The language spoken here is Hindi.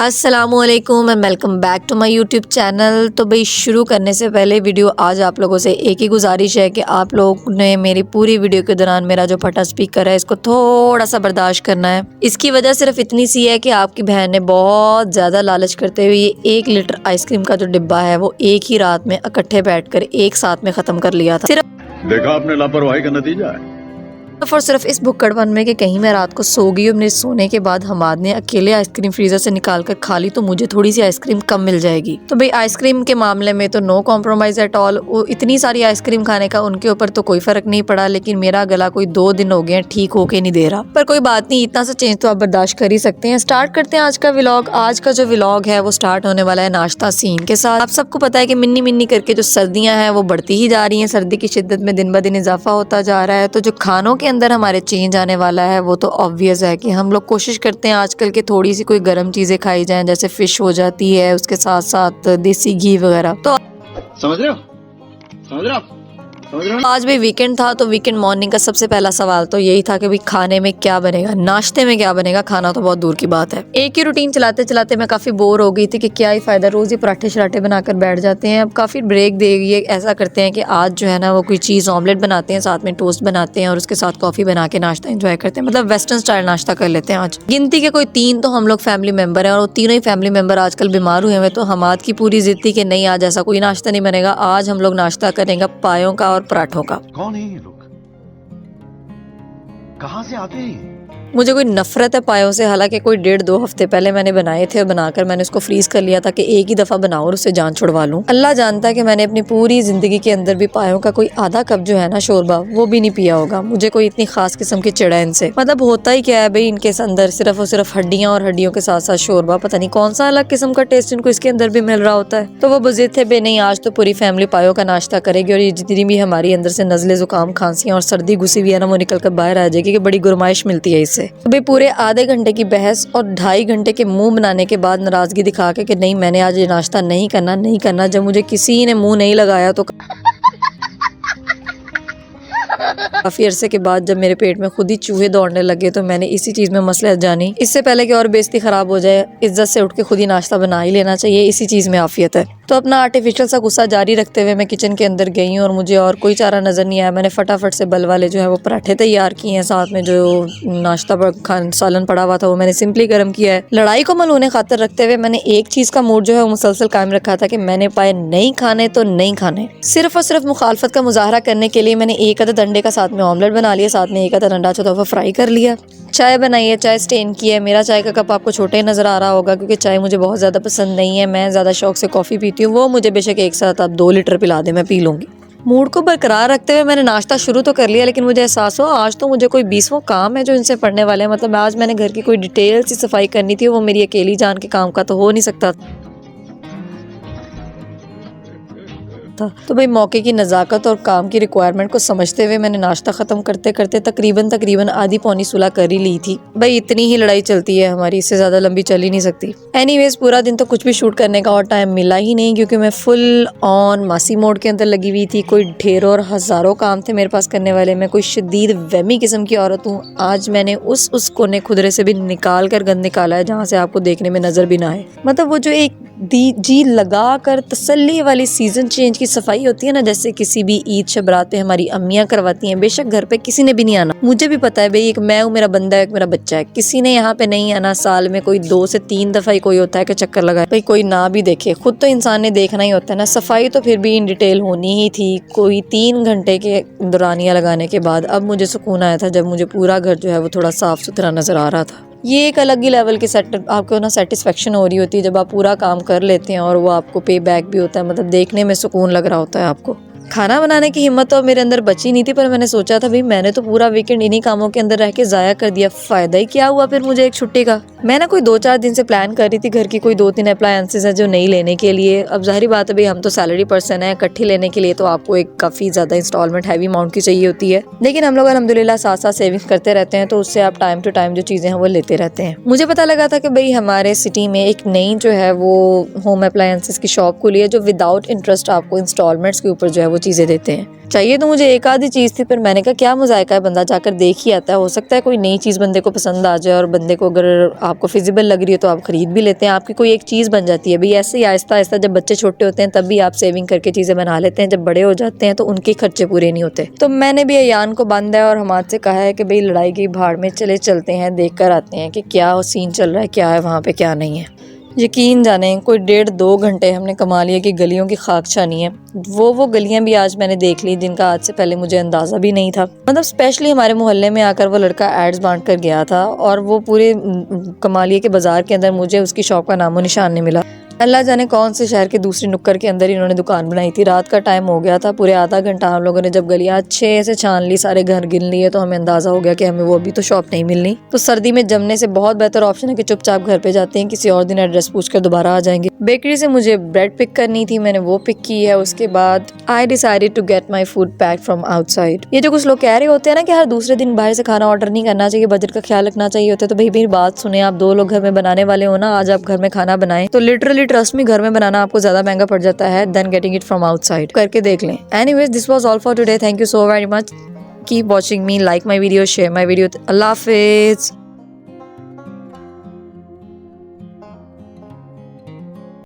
अस्सलामुअलैकुम and welcome back to my YouTube channel. तो भाई शुरू करने से पहले वीडियो आज आप लोगों से एक ही गुजारिश है कि आप लोग ने मेरी पूरी वीडियो के दौरान मेरा जो फटा स्पीकर है इसको थोड़ा सा बर्दाश्त करना है। इसकी वजह सिर्फ इतनी सी है कि आपकी बहन ने बहुत ज़्यादा लालच करते हुए ये 1 लीटर आइसक्रीम का जो डिब्बा है वो एक ही रात में इकट्ठे बैठकर एक साथ में ख़त्म कर लिया था। सिर्फ देखा आपने लापरवाही का नतीजा है। और सिर्फ इस भुक्कड़पन में कि कहीं मैं रात को सो गई और मेरे सोने के बाद हमाद ने अकेले आइसक्रीम फ्रीजर से निकाल कर खा ली तो मुझे थोड़ी सी आइसक्रीम कम मिल जाएगी। तो भाई आइसक्रीम के मामले में तो नो कॉम्प्रोमाइज एट ऑल। वो इतनी सारी आइसक्रीम खाने का उनके ऊपर तो कोई फर्क नहीं पड़ा, लेकिन मेरा गला कोई 2 दिन हो गए ठीक होके नहीं दे रहा। पर कोई बात नहीं, इतना सा चेंज तो आप बर्दाश्त कर ही सकते हैं। स्टार्ट करते हैं आज का व्लॉग। आज का जो व्लॉग है वो स्टार्ट होने वाला है नाश्ता सीन के साथ। आप सबको पता है कि मिन्नी मिन्नी करके जो सर्दियां हैं वो बढ़ती ही जा रही हैं, सर्दी की शिद्दत में दिन ब दिन इजाफा होता जा रहा है। तो जो खानों के अंदर हमारे चेंज आने वाला है वो तो ऑब्वियस है कि हम लोग कोशिश करते हैं आजकल के थोड़ी सी कोई गर्म चीजें खाई जाएं, जैसे फिश हो जाती है, उसके साथ साथ देसी घी वगैरह। तो समझ रहे हो? समझ रहे हो? आज भी वीकेंड था तो वीकेंड मॉर्निंग का सबसे पहला सवाल तो यही था कि भाई खाने में क्या बनेगा, नाश्ते में क्या बनेगा। खाना तो बहुत दूर की बात है। एक ही रूटीन चलाते चलाते मैं काफी बोर हो गई थी कि क्या ही फायदा, रोज ही पराठे शराठे बनाकर बैठ जाते हैं। अब काफी ब्रेक दे गई है। ऐसा करते हैं कि आज जो है ना वो कोई चीज ऑमलेट बनाते हैं, साथ में टोस्ट बनाते हैं और उसके साथ कॉफी बना के नाश्ता एंजॉय करते हैं। मतलब वेस्टर्न स्टाइल नाश्ता कर लेते हैं आज। गिनती के कोई 3 तो हम लोग फैमिली मेंबर हैं और वो तीनों ही फैमिली मेंबर आजकल बीमार हुए हैं। तो हमाद की पूरी जिद थी कि नहीं आज ऐसा कोई नाश्ता नहीं बनेगा, आज हम लोग नाश्ता करेंगे पायों का और पराठों का। कौन है ये लोग? कहां से आते हैं? मुझे कोई नफरत है पायों से। हालांकि कोई 1.5-2 हफ्ते पहले मैंने बनाए थे और बनाकर मैंने उसको फ्रीज कर लिया था कि एक ही दफा बनाओ और उससे जान छुड़वा लूं। अल्लाह जानता है कि मैंने अपनी पूरी जिंदगी के अंदर भी पायों का कोई आधा कप जो है ना शोरबा वो भी नहीं पिया होगा। मुझे कोई इतनी खास किस्म की चिड़ा इनसे। मतलब होता ही क्या है भाई, इनके अंदर सिर्फ और सिर्फ हड्डियां और हड्डियों के साथ साथ शोरबा। पता नहीं कौन सा अलग किस्म का टेस्ट इनको इसके अंदर भी मिल रहा होता है। तो वो बुजिद थे बे नहीं आज तो पूरी फैमिली पायों का नाश्ता करेगी और ये जितनी भी हमारी अंदर से नजले जुकाम खांसियां और सर्दी घुसी हुई है ना वो निकल कर बाहर आ जाएगी कि बड़ी गुरमाइश मिलती है इससे। तो भाई पूरे आधे घंटे की बहस और 2.5 घंटे के मुंह बनाने के बाद नाराजगी दिखा के कि नहीं मैंने आज ये नाश्ता नहीं करना, जब मुझे किसी ने मुंह नहीं लगाया तो काफी अरसे के बाद जब मेरे पेट में खुद ही चूहे दौड़ने लगे तो मैंने इसी चीज में मसलहत जानी। इससे पहले कि और बेइज्जती खराब हो जाए, इज्जत से उठ के खुद ही नाश्ता बना ही लेना चाहिए, इसी चीज में आफियत है। तो अपना आर्टिफिशियल सा गुस्सा जारी रखते हुए मैं किचन के अंदर गई हूँ और मुझे और कोई चारा नजर नहीं आया। मैंने फटाफट से बल वाले जो है वो पराठे तैयार किए हैं, साथ में जो नाश्ता सालन पड़ा हुआ था वो मैंने सिंपली गर्म किया है। लड़ाई को मलूने खातर रखते हुए मैंने एक चीज का मूड जो है वो मुसलसल कायम रखा था कि मैंने पाए नहीं खाने तो नहीं खाने। सिर्फ और सिर्फ मुखालफत का मुजाहरा करने के लिए मैंने एक अदद अंडे का साथ में ऑमलेट बना लिया, साथ में एक अदद अंडा जो था वो फ्राई कर लिया। चाय बनाई है, चाय स्टेन की है। मेरा चाय का कप आपको छोटा ही नजर आ रहा होगा क्योंकि चाय मुझे बहुत ज्यादा पसंद नहीं है। मैं ज्यादा शौक से कॉफी पीती हूँ। वो मुझे बेशक एक साथ आप 2 लीटर पिला दे मैं पी लूंगी। मूड को बरकरार रखते हुए मैंने नाश्ता शुरू तो कर लिया, लेकिन मुझे एहसास हुआ आज तो मुझे कोई 20वां काम है जो इनसे पढ़ने वाले हैं। मतलब आज मैंने घर की कोई डिटेल सी सफाई करनी थी, वो मेरी अकेली जान के काम का तो हो नहीं सकता था। तो भाई मौके की नज़ाकत और काम की रिक्वायरमेंट को समझते हुए मैंने नाश्ता ख़त्म करते करते तकरीबन आधी पौनी सुलह कर ही ली थी। भाई इतनी ही लड़ाई चलती है हमारी, इससे ज़्यादा लंबी चल ही नहीं सकती। एनीवेज पूरा दिन तो कुछ भी शूट करने का और टाइम मिला ही नहीं क्योंकि मैं फुल ऑन मासी मोड के अंदर लगी हुई थी। कोई ढेरों और हज़ारों काम थे मेरे पास करने वाले। मैं कोई शदीद वहमी किस्म की औरत हूँ। आज मैंने उस कोने खुदरे से भी निकाल कर गंद निकाला है जहाँ से आपको देखने में नज़र भी ना आए। मतलब वो जो एक जी लगा कर तसल्ली वाली सीजन चेंज की सफाई होती है ना, जैसे किसी भी ईद शबरात पे हमारी अम्मियाँ करवाती हैं। बेशक घर पे किसी ने भी नहीं आना, मुझे भी पता है भाई, एक मैं हूँ, मेरा बंदा है, एक मेरा बच्चा है, किसी ने यहाँ पे नहीं आना। साल में कोई 2 से 3 दफा ही कोई होता है कि चक्कर लगाए, भाई कोई ना भी देखे, खुद तो इंसान ने देखना ही होता है ना। सफाई तो फिर भी इन डिटेल होनी ही थी। कोई 3 घंटे के दौरानिया लगाने के बाद अब मुझे सुकून आया था जब मुझे पूरा घर जो है वो थोड़ा साफ सुथरा नजर आ रहा था। ये एक अलग ही लेवल की आपको ना सेटिस्फेक्शन हो रही होती है जब आप पूरा काम कर लेते हैं और वो आपको पे बैक भी होता है। मतलब देखने में सुकून लग रहा होता है आपको। खाना बनाने की हिम्मत तो मेरे अंदर बची नहीं थी, पर मैंने सोचा था भाई मैंने तो पूरा वीकेंड इन्हीं कामों के अंदर रह के ज़ाया कर दिया, फ़ायदा ही क्या हुआ फिर मुझे एक छुट्टी का। मैं ना कोई 2-4 दिन से प्लान कर रही थी, घर की कोई 2-3 अप्लायंसेस है जो नहीं लेने के लिए। अब जाहिर बात है भाई हम तो सैलरी पर्सन है, इकट्ठी लेने के लिए तो आपको एक काफ़ी ज़्यादा इंस्टॉलमेंट हैवी अमाउंट की चाहिए होती है। लेकिन हम लोग अल्हम्दुलिल्लाह साथ साथ सेविंग्स करते रहते हैं, तो उससे आप टाइम टू टाइम जो चीज़ें हैं वो लेते रहते हैं। मुझे पता लगा था कि भाई हमारे सिटी में एक नई जो है वो होम अप्लायंसेस की शॉप खुली है जो विदाउट इंटरेस्ट आपको इंस्टॉलमेंट्स के ऊपर जो है वो चीज़ें देते हैं। चाहिए तो मुझे एक आधी चीज़ थी, पर मैंने कहा क्या मुज़ायका है, बंदा जाकर देख ही आता है, हो सकता है कोई नई चीज़ बंदे को पसंद आ जाए और बंदे को अगर आपको फिजिबल लग रही है तो आप ख़रीद भी लेते हैं, आपकी कोई एक चीज़ बन जाती है। भाई ऐसे ही आहिस्ता आहिस्ता जब बच्चे छोटे होते हैं तब भी आप सेविंग करके चीज़ें बना लेते हैं, जब बड़े हो जाते हैं तो उनके खर्चे पूरे नहीं होते। तो मैंने भी अयान को बांधा है और हमाद से कहा है कि भाई लड़ाई की भाड़ में चले चलते हैं, देख कर आते हैं कि क्या सीन चल रहा है, क्या है वहाँ पे क्या नहीं है। यकीन जाने कोई 1.5-2 घंटे हमने कमा लिया कि गलियों की खाक छानी है। वो गलियां भी आज मैंने देख ली जिनका आज से पहले मुझे अंदाज़ा भी नहीं था। मतलब स्पेशली हमारे मोहल्ले में आकर वो लड़का एड्स बांट कर गया था और वो पूरे कमालिया के बाज़ार के अंदर मुझे उसकी शॉप का नामो निशान नहीं मिला। अल्लाह जाने कौन से शहर के दूसरी नुक्कड़ के अंदर इन्होंने दुकान बनाई थी। रात का टाइम हो गया था, पूरे आधा घंटा हम लोगों ने जब गलियां अच्छे से छान ली, सारे घर गिन लिए, तो हमें अंदाज़ा हो गया कि हमें वो अभी तो शॉप नहीं मिलनी। तो सर्दी में जमने से बहुत बेहतर ऑप्शन है कि चुपचाप घर पे जाते हैं, किसी और दिन एड्रेस पूछकर दोबारा आ जाएंगे। बेकरी से मुझे ब्रेड पिक करनी थी, मैंने वो पिक की है। उसके बाद I decided to get my food pack from outside. ये जो कुछ लोग कह रहे होते हैं ना कि हर दूसरे दिन बाहर से खाना ऑर्डर नहीं करना चाहिए, बजट का ख्याल रखना चाहिए होता है, तो भाई मेरी बात सुने, आप 2 लोग घर में बनाने वाले हो ना, आज आप घर में खाना बनाएं तो लिटरली ट्रस्ट मी घर में बनाना आपको ज्यादा महंगा पड़ जाता है then getting it from outside. करके देख लें। Anyways this was all for today, thank you so very much, keep watching me, like my video, share my video, अल्लाह हाफिज।